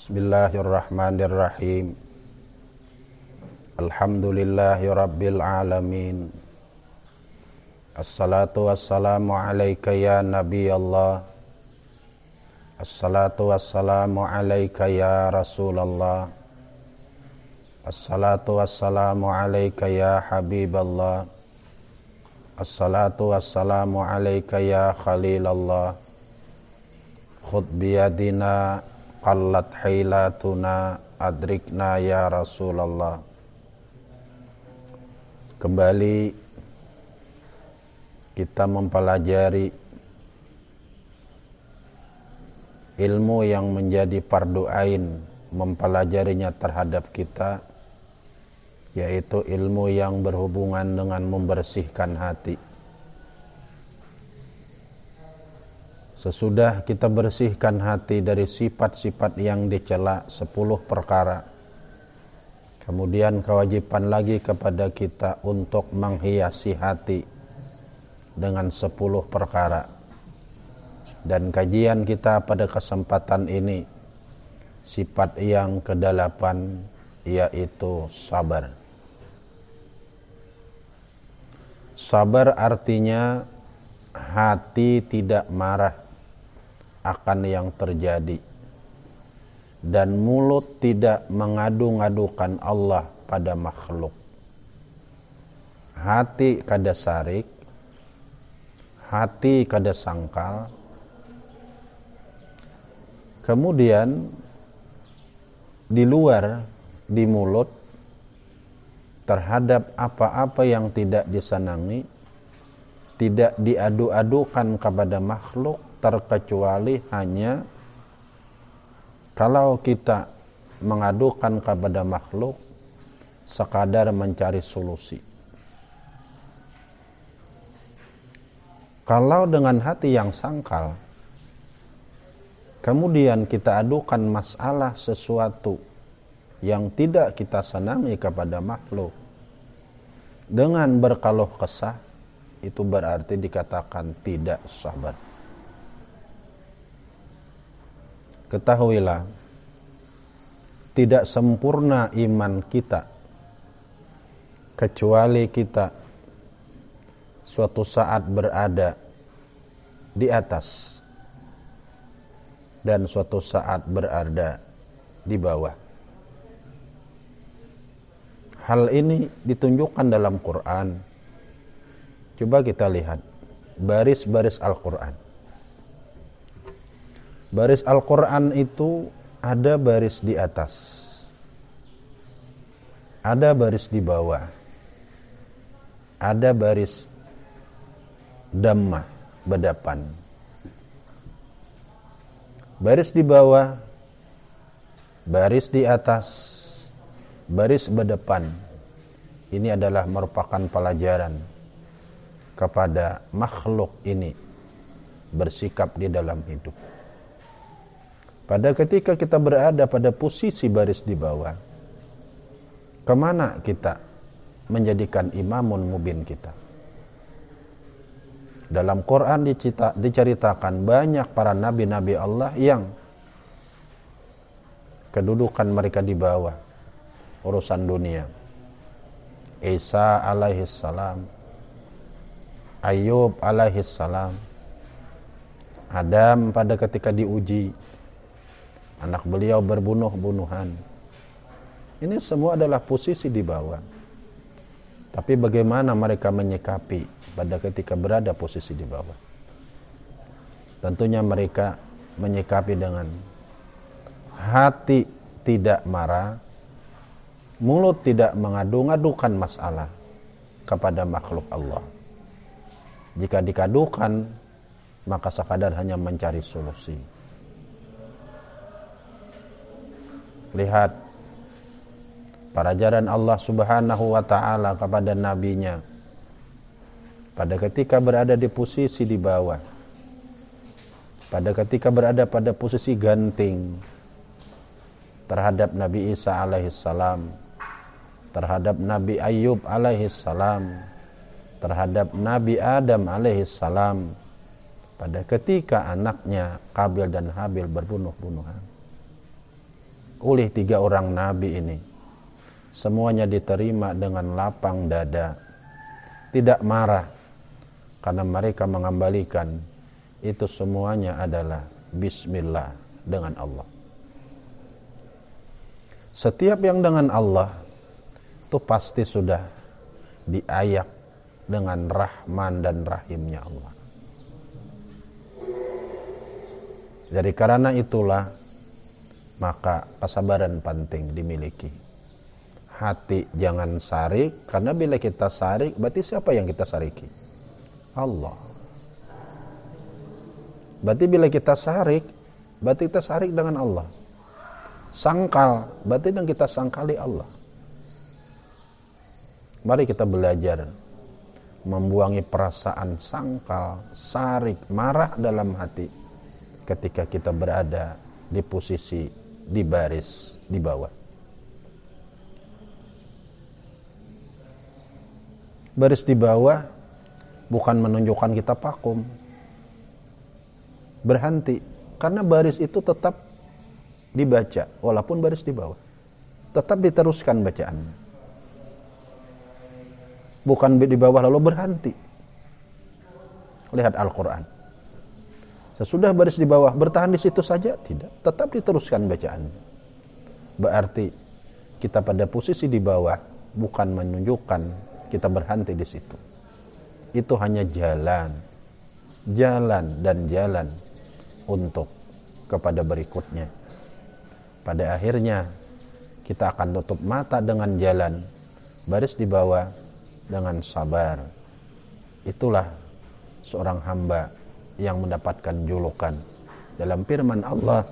Bismillahirrahmanirrahim. Alhamdulillahi rabbil alamin. Assalatu wassalamu alaika ya Nabi Allah. Assalatu wassalamu alaika ya Rasulullah. Assalatu wassalamu alaika ya Habiballah. Assalatu wassalamu alaika ya Khalilallah. Khudh biyadina qallat hailatuna adrikna ya Rasulullah. Kembali kita mempelajari ilmu yang menjadi fardu ain mempelajarinya terhadap kita, yaitu ilmu yang berhubungan dengan membersihkan hati. Sesudah kita bersihkan hati dari sifat-sifat yang dicela 10 perkara, kemudian kewajiban lagi kepada kita untuk menghiasi hati dengan 10 perkara. Dan kajian kita pada kesempatan ini sifat yang ke-8, yaitu sabar. Sabar artinya hati tidak marah akan yang terjadi, dan mulut tidak mengadu-ngadukan Allah pada makhluk. Hati kada sarik, hati kada sangkal. Kemudian di luar, di mulut, terhadap apa-apa yang tidak disenangi, tidak diadu-adukan kepada makhluk, terkecuali hanya kalau kita mengadukan kepada makhluk sekadar mencari solusi. Kalau dengan hati yang sangkal, kemudian kita adukan masalah sesuatu yang tidak kita senangi kepada makhluk dengan berkeluh kesah, itu berarti dikatakan tidak sabar. Ketahuilah, tidak sempurna iman kita kecuali kita suatu saat berada di atas dan suatu saat berada di bawah. Hal ini ditunjukkan dalam Quran. Coba kita lihat baris-baris Al-Quran. Baris Al-Quran itu ada baris di atas, ada baris di bawah, ada baris dhammah, bedapan. Baris di bawah, baris di atas, baris bedepan. Ini adalah merupakan pelajaran kepada makhluk ini bersikap di dalam hidup. Pada ketika kita berada pada posisi baris di bawah, kemana kita menjadikan imamun mubin kita? Dalam Quran diceritakan banyak para nabi-nabi Allah yang kedudukan mereka di bawah urusan dunia. Isa alaihissalam, Ayub alaihissalam, Adam pada ketika diuji, anak beliau berbunuh-bunuhan. Ini semua adalah posisi di bawah. Tapi bagaimana mereka menyikapi pada ketika berada posisi di bawah? Tentunya mereka menyikapi dengan hati tidak marah, mulut tidak mengadu-ngadukan masalah kepada makhluk Allah. Jika dikadukan, maka sekadar hanya mencari solusi. Lihat pelajaran Allah Subhanahu wa ta'ala kepada nabinya pada ketika berada di posisi di bawah, pada ketika berada pada posisi ganting terhadap Nabi Isa alaihissalam, terhadap Nabi Ayub alaihissalam, terhadap Nabi Adam alaihissalam, pada ketika anaknya Qabil dan Habil berbunuh-bunuhan. oleh 3 orang nabi ini semuanya diterima dengan lapang dada, tidak marah, karena mereka mengembalikan itu semuanya adalah bismillah, dengan Allah. Setiap yang dengan Allah itu pasti sudah diayak dengan Rahman dan Rahimnya Allah. Jadi karena itulah maka kesabaran penting dimiliki. Hati jangan sarik, karena bila kita sarik berarti siapa yang kita sariki? Allah. Berarti bila kita sarik, berarti kita sarik dengan Allah. Sangkal, berarti yang kita sangkali Allah. Mari kita belajar membuangi perasaan sangkal, sarik, marah dalam hati ketika kita berada di posisi di baris di bawah. Baris di bawah bukan menunjukkan kita vakum, berhenti, karena baris itu tetap dibaca walaupun baris di bawah, tetap diteruskan bacaan, bukan di bawah lalu berhenti. Lihat Al-Quran, sesudah baris di bawah bertahan di situ saja, tidak, tetap diteruskan bacaan. Berarti kita pada posisi di bawah bukan menunjukkan kita berhenti di situ. Itu hanya jalan dan jalan untuk kepada berikutnya. Pada akhirnya kita akan tutup mata dengan jalan baris di bawah dengan sabar. Itulah seorang hamba yang mendapatkan julukan dalam firman Allah,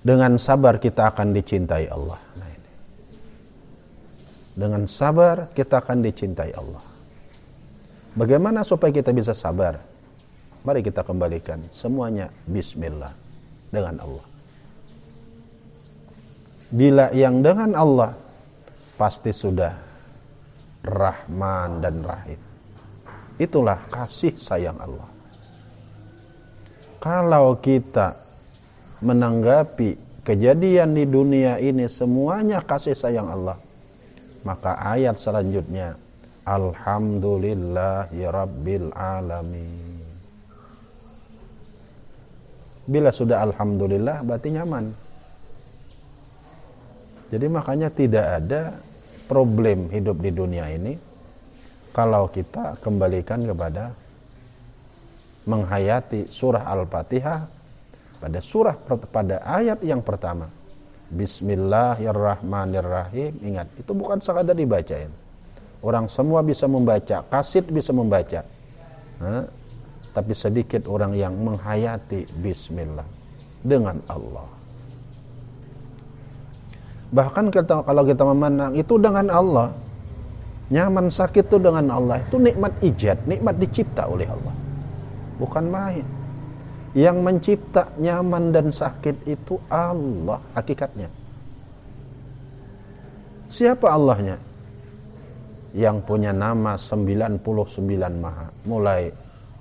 dengan sabar kita akan dicintai Allah. Nah ini. Dengan sabar kita akan dicintai Allah. Bagaimana supaya kita bisa sabar? Mari kita kembalikan semuanya bismillah, dengan Allah. Bila yang dengan Allah pasti sudah Rahman dan Rahim. Itulah kasih sayang Allah. Kalau kita menanggapi kejadian di dunia ini semuanya kasih sayang Allah, maka ayat selanjutnya Alhamdulillahi Rabbil Alamin. Bila sudah Alhamdulillah berarti nyaman. Jadi makanya tidak ada problem hidup di dunia ini kalau kita kembalikan kepada menghayati surah Al-Fatihah pada ayat yang pertama. Bismillahirrahmanirrahim. Ingat, itu bukan sekadar dibacain. Orang semua bisa membaca, kasid bisa membaca. Tapi sedikit orang yang menghayati bismillah dengan Allah. Bahkan kalau kita memandang itu dengan Allah, nyaman sakit itu dengan Allah, itu nikmat ijad, nikmat dicipta oleh Allah, bukan main. Yang mencipta nyaman dan sakit itu Allah hakikatnya. Siapa Allahnya? Yang punya nama 99 maha, mulai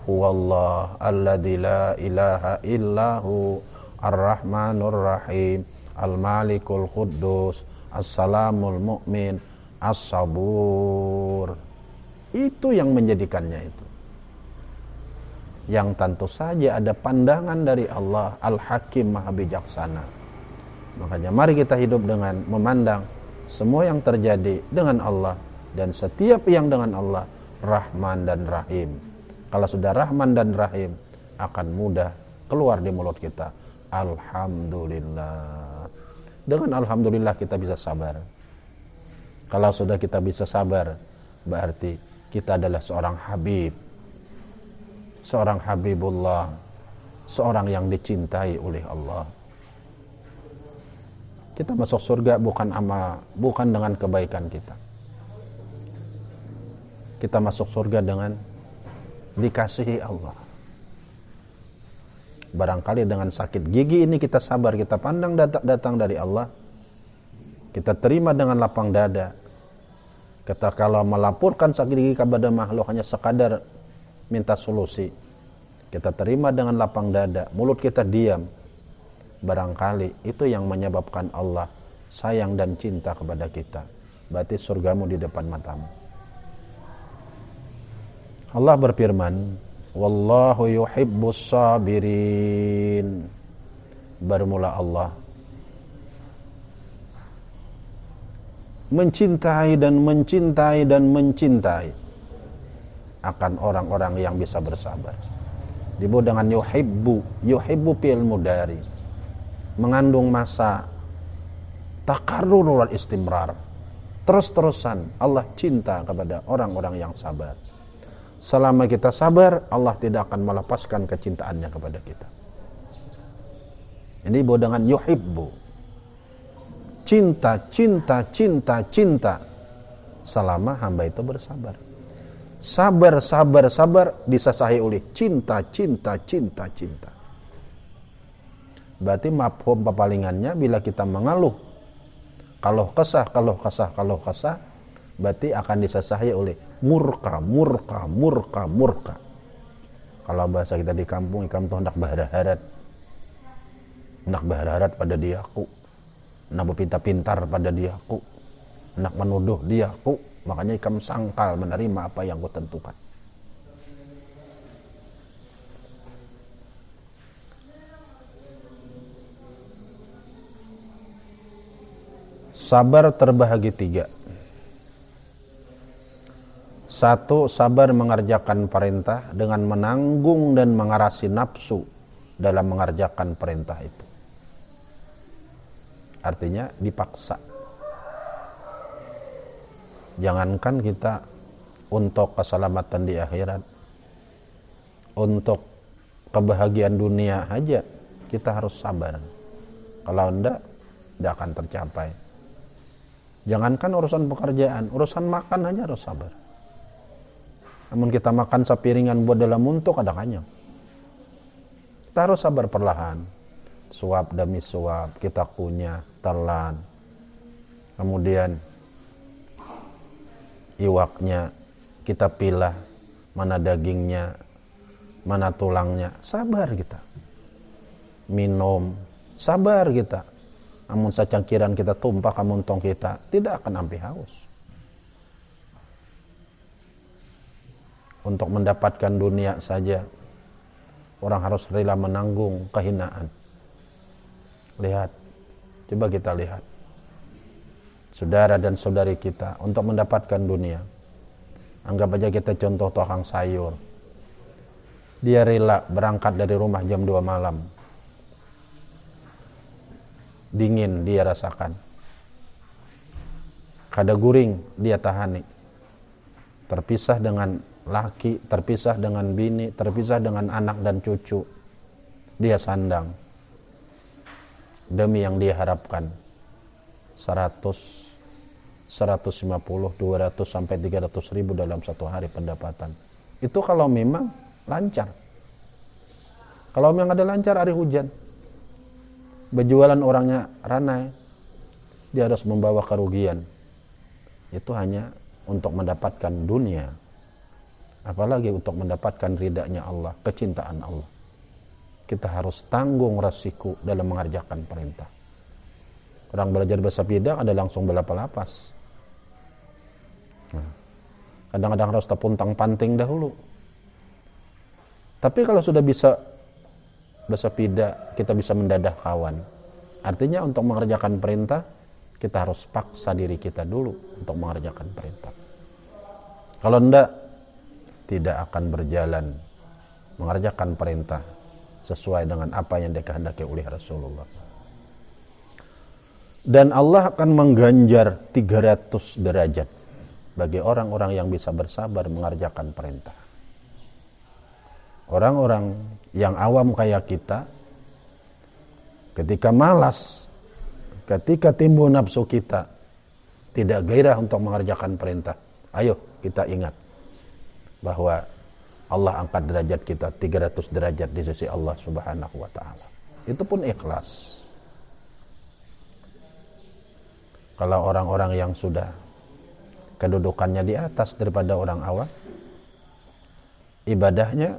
huwallah alladzi la ilaha illahu ar-rahmanur rahim Al-Malikul Quddus, As-Salamul Mu'min, As-Sabur. Itu yang menjadikannya itu. Yang tentu saja ada pandangan dari Allah, Al-Hakim Maha Bijaksana. Makanya mari kita hidup dengan memandang semua yang terjadi dengan Allah, dan setiap yang dengan Allah Rahman dan Rahim. Kalau sudah Rahman dan Rahim, akan mudah keluar di mulut kita Alhamdulillah. Dengan Alhamdulillah kita bisa sabar. Kalau sudah kita bisa sabar, berarti kita adalah seorang Habib, seorang Habibullah, seorang yang dicintai oleh Allah. Kita masuk surga bukan amal, bukan dengan kebaikan kita. Kita masuk surga dengan dikasihi Allah. Barangkali dengan sakit gigi ini kita sabar, kita pandang datang dari Allah, kita terima dengan lapang dada. Kita kalau melaporkan sakit gigi kepada makhluk hanya sekadar minta solusi, kita terima dengan lapang dada, mulut kita diam. barangkali itu yang menyebabkan Allah sayang dan cinta kepada kita. Berarti surgamu di depan matamu. Allah berfirman, wallahu yuhibbus sabirin. Bermula Allah mencintai dan mencintai dan mencintai akan orang-orang yang bisa bersabar. Disebut dengan yuhibbu fi'il mudhari, mengandung masa takarrur wal istimrar, terus-terusan Allah cinta kepada orang-orang yang sabar. Selama kita sabar, Allah tidak akan melepaskan kecintaannya kepada kita. Ini disebut dengan yuhibbu, cinta, cinta, cinta, cinta, selama hamba itu bersabar. Sabar, sabar, sabar disasahi oleh cinta, cinta, cinta, cinta. Berarti mafhum pepalingannya bila kita mengeluh, kalau kesah, berarti akan disasahi oleh murka, murka, murka, murka. Kalau bahasa kita di kampung hendak baharaharat. Hendak baharaharat pada diaku. Hendak berpintar-pintar pada diaku. Hendak menuduh diaku. Makanya ikam sangkal menerima apa yang kutentukan. Sabar terbahagi 3. 1. Sabar mengerjakan perintah dengan menanggung dan mengarasi nafsu dalam mengerjakan perintah itu. Artinya dipaksa. Jangankan kita untuk keselamatan di akhirat, untuk kebahagiaan dunia aja kita harus sabar. Kalau tidak akan tercapai. Jangankan urusan pekerjaan, urusan makan aja harus sabar. Namun kita makan sepiringan buat dalam muntuk ada kanyang. Kita harus sabar perlahan. Suap demi suap, kita kunyah, telan. Kemudian iwaknya kita pilah, mana dagingnya, mana tulangnya, sabar kita. Minum, sabar kita. Namun secangkiran kita tumpah ke muntong kita, tidak akan sampai haus. Untuk mendapatkan dunia saja, orang harus rela menanggung kehinaan. Lihat, coba kita lihat. Saudara dan saudari kita untuk mendapatkan dunia. Anggap aja kita contoh tukang sayur. Dia rela berangkat dari rumah jam 2 malam. Dingin dia rasakan. Kada guring dia tahani. Terpisah dengan laki, terpisah dengan bini, terpisah dengan anak dan cucu. Dia sandang. Demi yang dia harapkan. 100, 150, 200 sampai 300 ribu dalam satu hari pendapatan. Itu kalau memang lancar. Kalau memang ada lancar hari hujan, berjualan orangnya ranai, dia harus membawa kerugian. Itu hanya untuk mendapatkan dunia. Apalagi untuk mendapatkan ridanya Allah, kecintaan Allah. Kita harus tanggung resiko dalam mengerjakan perintah. Orang belajar bahasa bidang ada langsung berlapas. Nah, kadang-kadang harus tepuntang panting dahulu. Tapi kalau sudah bisa bahasa bida, kita bisa mendadah kawan. Artinya untuk mengerjakan perintah, kita harus paksa diri kita dulu untuk mengerjakan perintah. Kalau tidak akan berjalan mengerjakan perintah sesuai dengan apa yang dikehendaki oleh Rasulullah. Dan Allah akan mengganjar 300 derajat bagi orang-orang yang bisa bersabar mengerjakan perintah. Orang-orang yang awam kayak kita, ketika malas, ketika timbul nafsu kita, tidak gairah untuk mengerjakan perintah, ayo kita ingat bahwa Allah angkat derajat kita 300 derajat di sisi Allah Subhanahu wa ta'ala. Itu pun ikhlas. Kalau orang-orang yang sudah kedudukannya di atas daripada orang awam, ibadahnya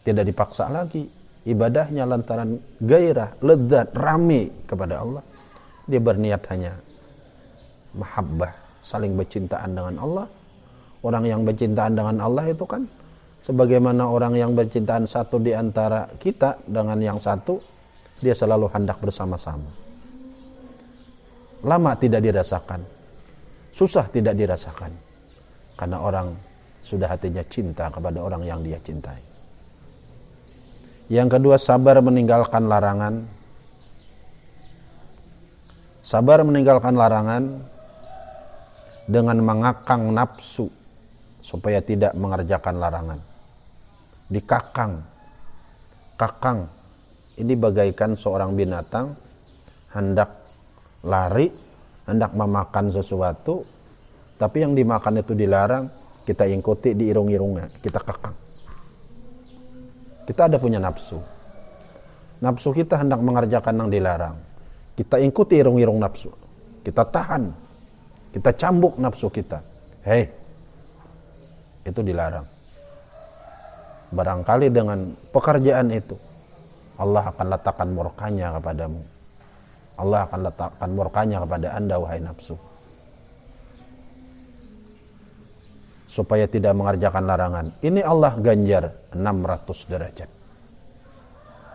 tidak dipaksa lagi, ibadahnya lantaran gairah, lezat, rame kepada Allah, dia berniat hanya mahabbah, saling bercintaan dengan Allah. Orang yang bercintaan dengan Allah itu kan sebagaimana orang yang bercintaan satu di antara kita dengan yang satu, dia selalu hendak bersama-sama. Lama tidak dirasakan, susah tidak dirasakan, karena orang sudah hatinya cinta kepada orang yang dia cintai. Yang kedua, sabar meninggalkan larangan. Sabar meninggalkan larangan dengan mengakang nafsu supaya tidak mengerjakan larangan. Dikakang. Kakang ini bagaikan seorang binatang hendak lari, hendak memakan sesuatu, tapi yang dimakan itu dilarang, kita ikuti di irung-irungnya, kita kakang. Kita ada punya nafsu. Nafsu kita hendak mengerjakan yang dilarang. Kita ikuti irung-irung nafsu. Kita tahan. Kita cambuk nafsu kita. Hei, itu dilarang. Barangkali dengan pekerjaan itu, Allah akan letakkan murkanya kepadamu. Allah akan letakkan murkanya kepada anda, wahai nafsu. Supaya tidak mengerjakan larangan. Ini Allah ganjar 600 derajat.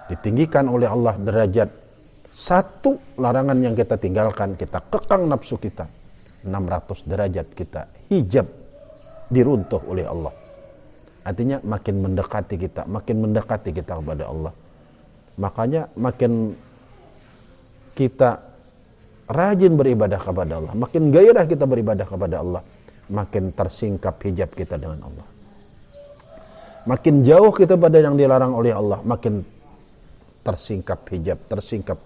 Ditinggikan oleh Allah derajat satu larangan yang kita tinggalkan, kita kekang nafsu kita. 600 derajat kita hijab, diruntuh oleh Allah. Artinya makin mendekati kita kepada Allah. Makanya makin kita rajin beribadah kepada Allah, makin gairah kita beribadah kepada Allah, makin tersingkap hijab kita dengan Allah. Makin jauh kita pada yang dilarang oleh Allah, makin tersingkap hijab, tersingkap.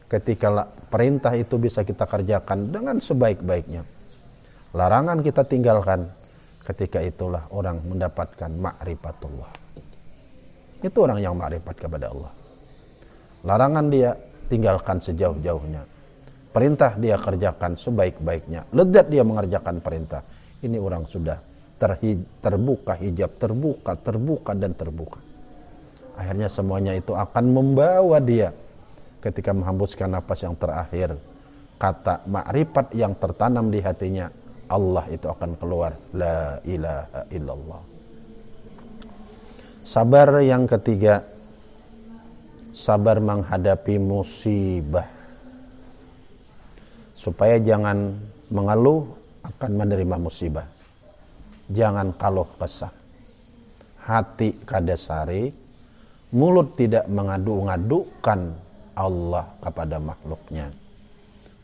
Ketika perintah itu bisa kita kerjakan dengan sebaik-baiknya, larangan kita tinggalkan, ketika itulah orang mendapatkan ma'rifatullah. Itu orang yang ma'rifat kepada Allah. Larangan dia tinggalkan sejauh-jauhnya, perintah dia kerjakan sebaik-baiknya, lezat dia mengerjakan perintah. Ini orang sudah terbuka hijab, terbuka. Akhirnya semuanya itu akan membawa dia ketika menghembuskan napas yang terakhir, kata makrifat yang tertanam di hatinya, Allah itu akan keluar, la ilaha illallah. Sabar yang ketiga, sabar menghadapi musibah. Supaya jangan mengeluh akan menerima musibah. Jangan keluh kesah. Hati kadasari, mulut tidak mengadu-ngadukan Allah kepada makhluknya.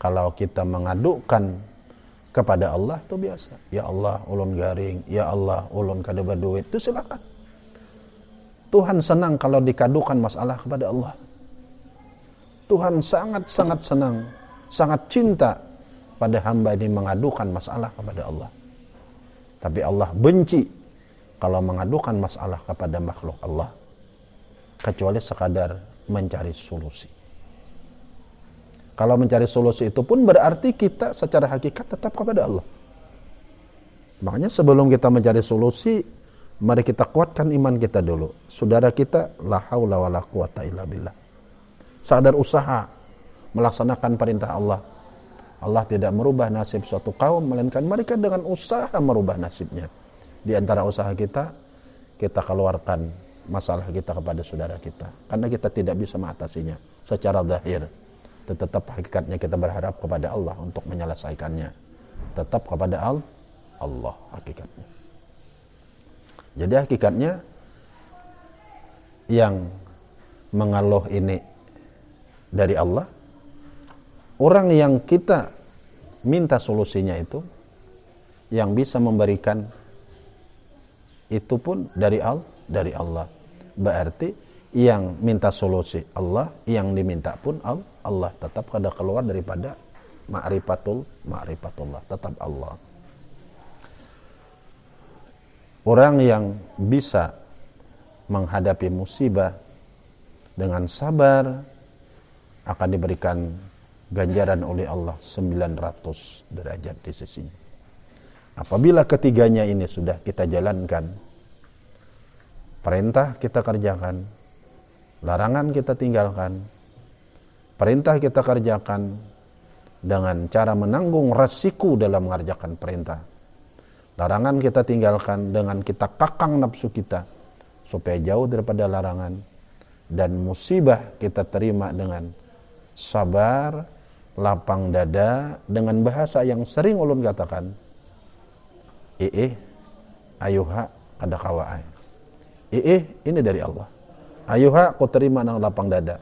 Kalau kita mengadukan kepada Allah itu biasa. Ya Allah ulun garing, ya Allah ulun kada berduit, itu silakan. Tuhan senang kalau dikadukan masalah kepada Allah. Tuhan sangat senang, sangat cinta pada hamba ini mengadukan masalah kepada Allah. Tapi Allah benci kalau mengadukan masalah kepada makhluk Allah, kecuali sekadar mencari solusi. Kalau mencari solusi itu pun berarti kita secara hakikat tetap kepada Allah. Makanya sebelum kita mencari solusi, mari kita kuatkan iman kita dulu. Saudara kita, la haula wala quwata illa billah. Sadar usaha melaksanakan perintah Allah. Allah tidak merubah nasib suatu kaum, melainkan mereka dengan usaha merubah nasibnya. Di antara usaha kita keluarkan masalah kita kepada saudara kita. Karena kita tidak bisa mengatasinya secara zahir. Tetap hakikatnya kita berharap kepada Allah untuk menyelesaikannya. Tetap kepada Allah hakikatnya. Jadi hakikatnya yang mengeluh ini dari Allah. Orang yang kita minta solusinya itu, yang bisa memberikan itu pun dari Allah. Berarti yang minta solusi Allah, yang diminta pun Allah. Tetap kada keluar daripada ma'rifatullah, tetap Allah. Orang yang bisa menghadapi musibah dengan sabar akan diberikan ganjaran oleh Allah 900 derajat di sisinya. Apabila ketiganya ini sudah kita jalankan, Perintah kita kerjakan, larangan kita tinggalkan. Perintah kita kerjakan dengan cara menanggung resiko dalam mengerjakan perintah. Larangan kita tinggalkan dengan kita kakang nafsu kita supaya jauh daripada larangan. Dan musibah kita terima dengan sabar, lapang dada, dengan bahasa yang sering ulun katakan, ayuha kada kawaai. Ini dari Allah. Ayuha, aku terima dengan lapang dada.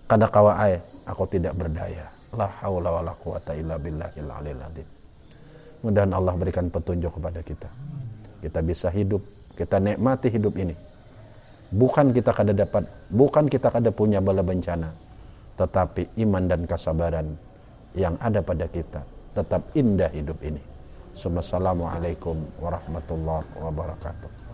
Kada kawaai, aku tidak berdaya. La haula wala quwata illa billahil aliyil azim. Mudah-mudahan Allah berikan petunjuk kepada kita. Kita bisa hidup, kita nikmati hidup ini. Bukan kita kada punya bala bencana, tetapi iman dan kesabaran yang ada pada kita tetap indah hidup ini. Assalamualaikum warahmatullahi wabarakatuh.